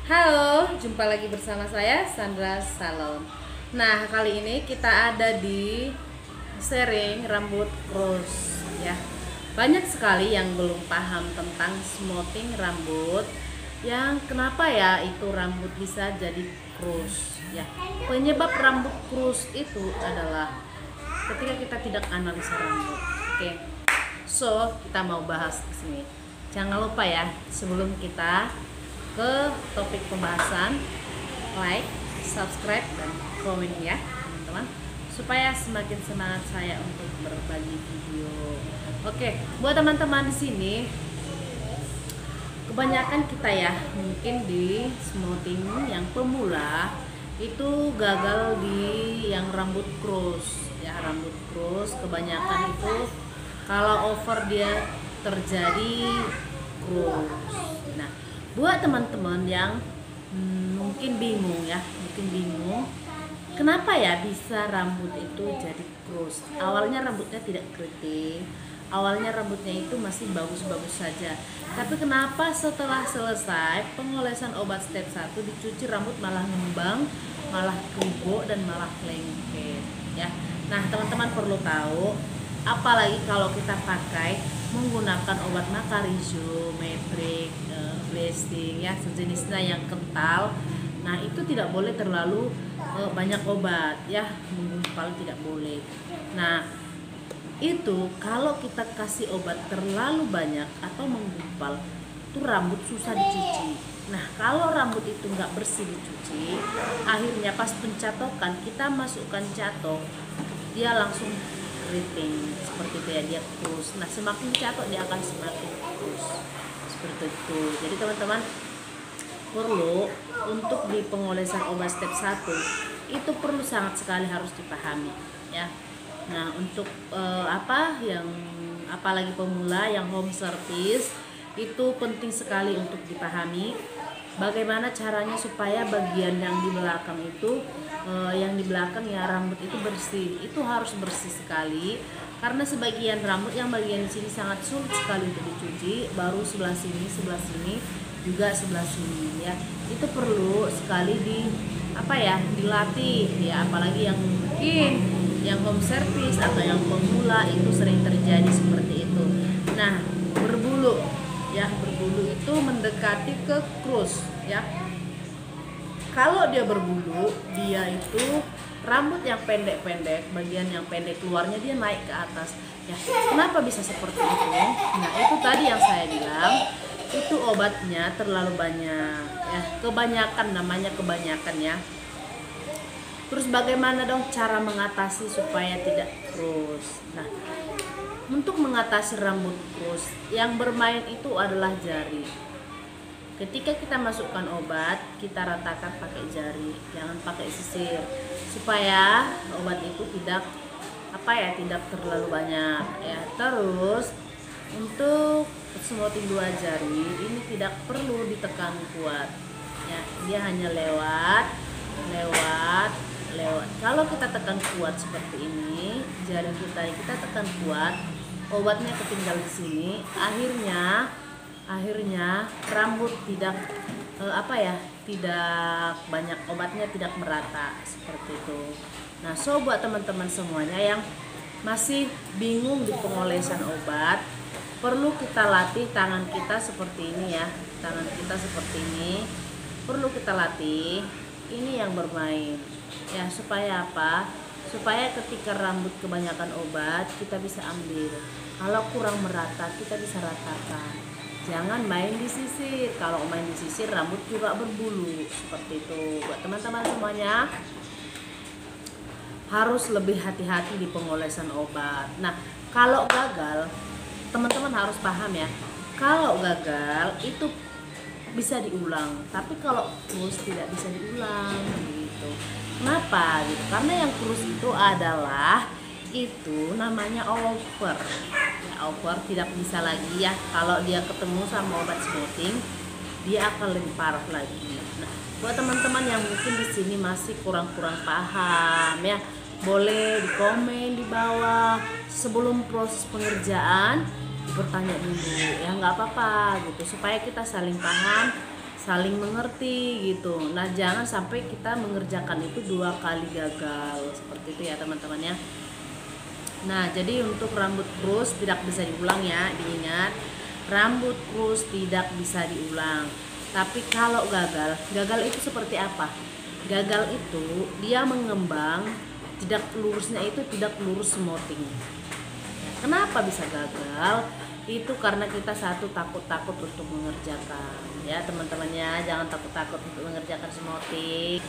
Halo, jumpa lagi bersama saya Sandra Salon. Nah, kali ini kita ada di sharing rambut krus ya. Banyak sekali yang belum paham tentang smoothing rambut, yang kenapa ya itu rambut bisa jadi krus ya. Penyebab rambut krus itu adalah ketika kita tidak analisa rambut. Oke. So, kita mau bahas di sini. Jangan lupa ya, sebelum kita ke topik pembahasan, like, subscribe, dan komen ya teman-teman, supaya semakin semangat saya untuk berbagi video. Oke, buat teman-teman di sini, kebanyakan kita ya mungkin di smoothing yang pemula itu gagal di yang rambut krus ya. Rambut krus kebanyakan itu kalau over dia terjadi krus. Nah, buat teman-teman yang mungkin bingung ya, kenapa ya bisa rambut itu jadi krus. Awalnya rambutnya tidak keriting, awalnya rambutnya itu masih bagus-bagus saja, tapi kenapa setelah selesai pengolesan obat step 1 dicuci rambut malah ngembang, malah keribuk, dan malah lengket ya. Nah, teman-teman perlu tahu, apalagi kalau kita pakai menggunakan obat Makarizo, Meprik, blasting ya, sejenisnya yang kental. Nah, itu tidak boleh terlalu banyak obat ya, menggumpal tidak boleh. Nah, itu kalau kita kasih obat terlalu banyak atau menggumpal, itu rambut susah dicuci. Nah, kalau rambut itu nggak bersih dicuci, akhirnya pas pencatokan kita masukkan catok, dia langsung keriting seperti itu ya, dia krus. Nah, semakin catok dia akan semakin krus seperti itu. Jadi teman-teman perlu untuk di pengolesan obat step 1 itu perlu sangat sekali harus dipahami ya. Nah, untuk apalagi pemula yang home service, itu penting sekali untuk dipahami bagaimana caranya supaya bagian yang di belakang itu ya rambut itu bersih. Itu harus bersih sekali, karena sebagian rambut yang bagian di sini sangat sulit sekali untuk dicuci, baru sebelah sini juga sebelah sini ya. Itu perlu sekali dilatih ya, apalagi yang mungkin yang home service atau yang pemula itu sering terjadi seperti itu. Nah, berbulu itu mendekati ke krus ya. Kalau dia berbulu, dia itu rambut yang pendek-pendek, bagian yang pendek keluarnya dia naik ke atas ya. Kenapa bisa seperti itu? Nah, itu tadi yang saya bilang, itu obatnya terlalu banyak ya, kebanyakan ya. Terus bagaimana dong cara mengatasi supaya tidak krus? Nah, untuk mengatasi rambut krus, yang bermain itu adalah jari. Ketika kita masukkan obat, kita ratakan pakai jari, jangan pakai sisir, supaya obat itu tidak terlalu banyak ya. Terus untuk smoothing 2 jari ini tidak perlu ditekan kuat ya, dia hanya lewat. Kalau kita tekan kuat seperti ini, jari kita tekan kuat, obatnya ketinggal di sini, akhirnya rambut tidak tidak banyak obatnya, tidak merata seperti itu. Nah, so buat teman-teman semuanya yang masih bingung di pengolesan obat, perlu kita latih tangan kita seperti ini ya. Tangan kita seperti ini perlu kita latih. Ini yang bermain ya, supaya apa? Supaya ketika rambut kebanyakan obat kita bisa ambil. Kalau kurang merata kita bisa ratakan. Jangan main di sisir. Kalau main di sisir rambut juga berbulu seperti itu. Buat teman-teman semuanya harus lebih hati-hati di pengolesan obat. Nah, kalau gagal, teman-teman harus paham ya. Kalau gagal itu bisa diulang, tapi kalau krus tidak bisa diulang gitu. Kenapa gitu? Karena yang krus itu adalah namanya over ya, over tidak bisa lagi ya. Kalau dia ketemu sama obat smoothing, dia akan lebih parah lagi. Nah, buat teman-teman yang mungkin di sini masih kurang-kurang paham ya, boleh di komen di bawah sebelum proses pengerjaan, bertanya dulu ya, nggak apa-apa gitu, supaya kita saling paham, saling mengerti gitu. Nah, jangan sampai kita mengerjakan itu 2 kali gagal seperti itu ya teman-teman ya. Nah, jadi untuk rambut krus tidak bisa diulang ya, diingat. Rambut krus tidak bisa diulang. Tapi kalau gagal itu seperti apa? Gagal itu dia mengembang, tidak lurusnya itu tidak lurus smoothing. Ya, kenapa bisa gagal? Itu karena kita satu takut-takut untuk mengerjakan. Ya teman-teman ya, jangan takut-takut untuk mengerjakan smoothing.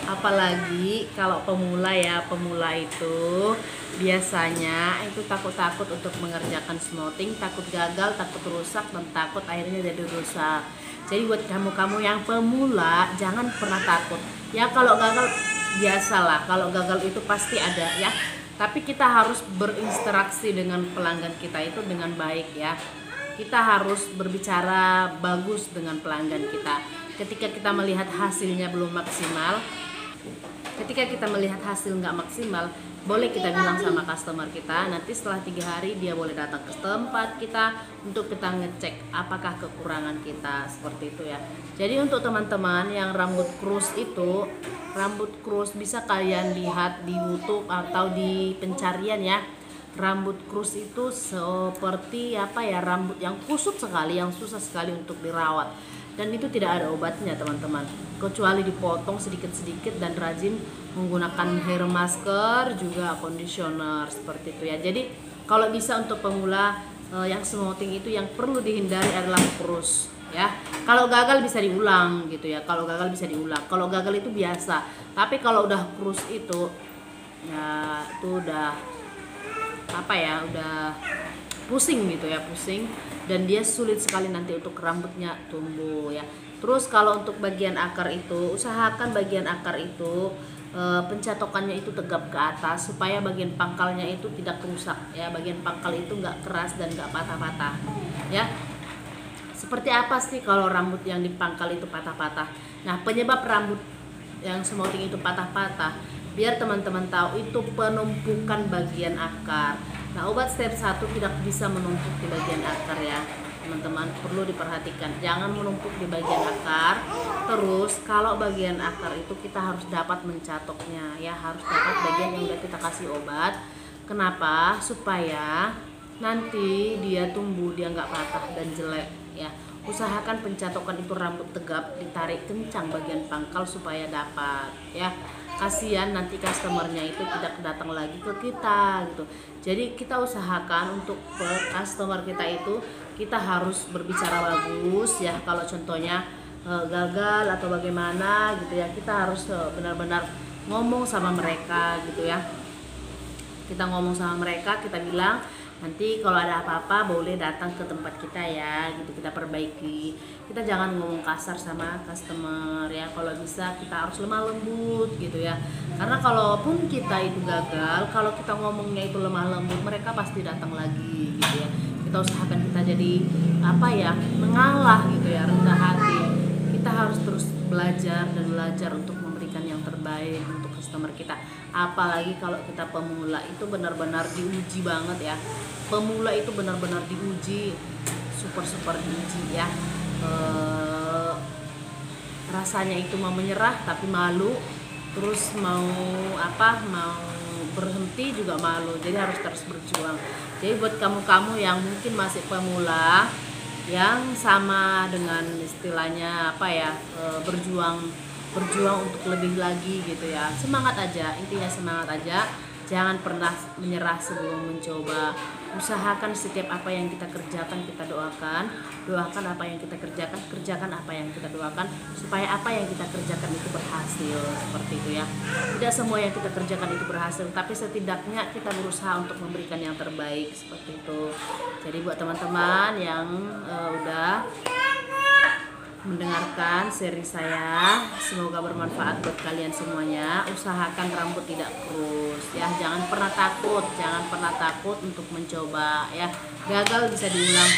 Apalagi kalau pemula ya, pemula itu biasanya itu takut-takut untuk mengerjakan smoothing, takut gagal, takut rusak, dan takut akhirnya jadi rusak. Jadi buat kamu-kamu yang pemula jangan pernah takut ya. Kalau gagal biasalah, kalau gagal itu pasti ada ya, tapi kita harus berinteraksi dengan pelanggan kita itu dengan baik ya. Kita harus berbicara bagus dengan pelanggan kita. Ketika kita melihat hasilnya belum maksimal, ketika kita melihat hasil nggak maksimal, boleh kita bilang sama customer kita. Nanti setelah 3 hari dia boleh datang ke tempat kita untuk kita ngecek apakah kekurangan kita, seperti itu ya. Jadi untuk teman-teman yang rambut krus itu, rambut krus bisa kalian lihat di YouTube atau di pencarian ya. Rambut krus itu seperti apa ya, rambut yang kusut sekali, yang susah sekali untuk dirawat. Dan itu tidak ada obatnya teman-teman, kecuali dipotong sedikit-sedikit dan rajin menggunakan hair masker juga conditioner, seperti itu ya. Jadi kalau bisa untuk pemula yang smoothing itu yang perlu dihindari adalah krus ya. Kalau gagal bisa diulang gitu ya, kalau gagal bisa diulang. Kalau gagal itu biasa, tapi kalau udah krus itu ya itu udah apa ya, udah pusing gitu ya, pusing, dan dia sulit sekali nanti untuk rambutnya tumbuh ya. Terus kalau untuk bagian akar itu, usahakan bagian akar itu pencatokannya itu tegap ke atas supaya bagian pangkalnya itu tidak rusak ya. Bagian pangkal itu nggak keras dan nggak patah-patah ya. Seperti apa sih kalau rambut yang dipangkal itu patah-patah? Nah, penyebab rambut yang smoothing itu patah-patah, biar teman-teman tahu, itu penumpukan bagian akar. Nah, obat step 1 tidak bisa menumpuk di bagian akar ya teman-teman, perlu diperhatikan, jangan menumpuk di bagian akar. Terus kalau bagian akar itu kita harus dapat mencatoknya ya, harus dapat bagian yang udah kita kasih obat. Kenapa? Supaya nanti dia tumbuh, dia nggak patah dan jelek ya. Usahakan pencatokan itu rambut tegap, ditarik kencang bagian pangkal supaya dapat ya. Kasihan nanti customernya itu tidak datang lagi ke kita gitu. Jadi kita usahakan untuk customer kita itu kita harus berbicara bagus ya. Kalau contohnya gagal atau bagaimana gitu ya, kita harus benar-benar ngomong sama mereka gitu ya. Kita ngomong sama mereka, kita bilang nanti kalau ada apa-apa boleh datang ke tempat kita ya gitu, kita perbaiki. Kita jangan ngomong kasar sama customer ya, kalau bisa kita harus lemah lembut gitu ya. Karena kalaupun kita itu gagal, kalau kita ngomongnya itu lemah lembut, mereka pasti datang lagi gitu ya. Kita usahakan kita jadi apa ya, mengalah gitu ya, rendah hati. Kita harus terus belajar dan belajar untuk memberikan yang terbaik untuk customer kita. Apalagi kalau kita pemula, itu benar-benar diuji banget ya. Pemula itu benar-benar diuji, super diuji ya. Rasanya itu mau menyerah tapi malu, terus mau berhenti juga malu, jadi harus terus berjuang. Jadi buat kamu-kamu yang mungkin masih pemula, yang sama dengan istilahnya berjuang untuk lebih lagi gitu ya, semangat aja, intinya semangat aja, jangan pernah menyerah sebelum mencoba. Usahakan setiap apa yang kita kerjakan kita doakan apa yang kita kerjakan apa yang kita doakan, supaya apa yang kita kerjakan itu berhasil, seperti itu ya. Tidak semua yang kita kerjakan itu berhasil, tapi setidaknya kita berusaha untuk memberikan yang terbaik, seperti itu. Jadi buat teman-teman yang udah mendengarkan seri saya, semoga bermanfaat buat kalian semuanya. Usahakan rambut tidak krus ya, jangan pernah takut untuk mencoba ya. Gagal bisa diulang,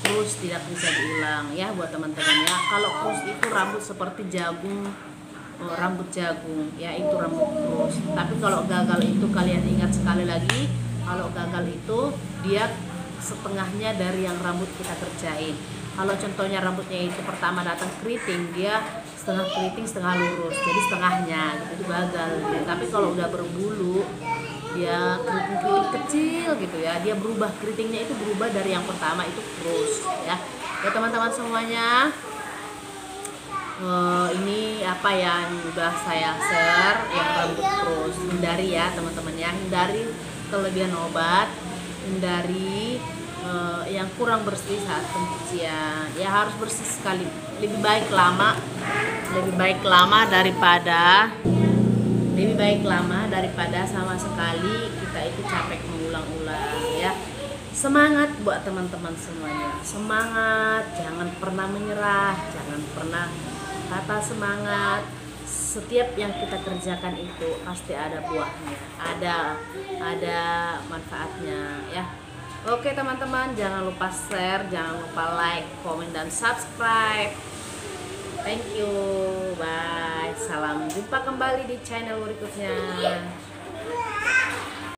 krus tidak bisa diulang ya buat teman-teman ya. Kalau krus itu rambut seperti jagung, rambut jagung ya, itu rambut krus. Tapi kalau gagal itu, kalian ingat sekali lagi, kalau gagal itu dia setengahnya dari yang rambut kita kerjain. Kalau contohnya rambutnya itu pertama datang keriting, dia setengah keriting setengah lurus, jadi setengahnya gitu, itu gagal ya. Tapi kalau udah berbulu, dia keriting-keriting kecil gitu ya, dia berubah, keritingnya itu berubah dari yang pertama itu terus ya. Ya teman-teman semuanya, ini apa yang udah saya share yang rambut terus, hindari ya teman-teman ya, hindari kelebihan obat, hindari yang kurang bersih saat pencucian ya, harus bersih sekali, lebih baik lama daripada sama sekali kita itu capek mengulang-ulang ya. Semangat buat teman-teman semuanya, semangat, jangan pernah menyerah, jangan pernah kata semangat. Setiap yang kita kerjakan itu pasti ada buahnya, ada manfaatnya ya. Oke teman-teman, jangan lupa share, jangan lupa like, komen, dan subscribe. Thank you, bye, salam jumpa kembali di channel berikutnya.